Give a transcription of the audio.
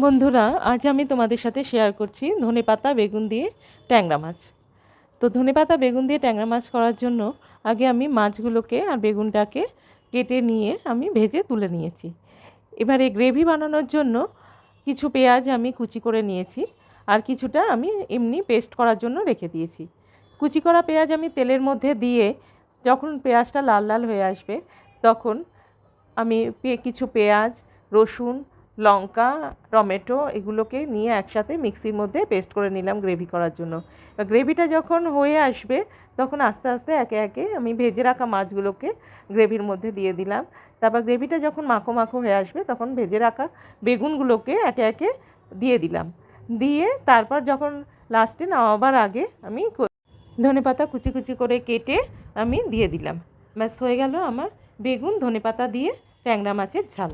বন্ধুরা, আজ আমি তোমাদের সাথে শেয়ার করছি ধনেপাতা বেগুন দিয়ে ট্যাংরা মাছ। তো ধনেপাতা বেগুন দিয়ে ট্যাংরা মাছ করার জন্য আগে আমি মাছগুলোকে আর বেগুনটাকে কেটে নিয়ে আমি ভেজে তুলে নিয়েছি। এবারে গ্রেভি বানানোর জন্য কিছু পেঁয়াজ আমি কুচি করে নিয়েছি, আর কিছুটা আমি এমনি পেস্ট করার জন্য রেখে দিয়েছি। কুচি করা পেঁয়াজ আমি তেলের মধ্যে দিয়ে যখন পেঁয়াজটা লাল লাল হয়ে আসবে তখন আমি কিছু পেঁয়াজ, রসুন, লঙ্কা, টমেটো এগুলোকে নিয়ে একসাথে মিক্সির মধ্যে পেস্ট করে নিলাম গ্রেভি করার জন্য। গ্রেভিটা যখন হয়ে আসবে তখন আস্তে আস্তে একে একে আমি ভেজে রাখা মাছগুলোকে গ্রেভির মধ্যে দিয়ে দিলাম। তারপর গ্রেভিটা যখন মাখো মাখো হয়ে আসবে তখন ভেজে রাখা বেগুনগুলোকে একে একে দিয়ে দিলাম। দিয়ে তারপর যখন লাস্টে নামাবার আগে আমি ধনেপাতা কুচি কুচি করে কেটে আমি দিয়ে দিলাম। ব্যাস হয়ে গেল আমার বেগুন ধনেপাতা দিয়ে ট্যাংরা মাছের ঝাল।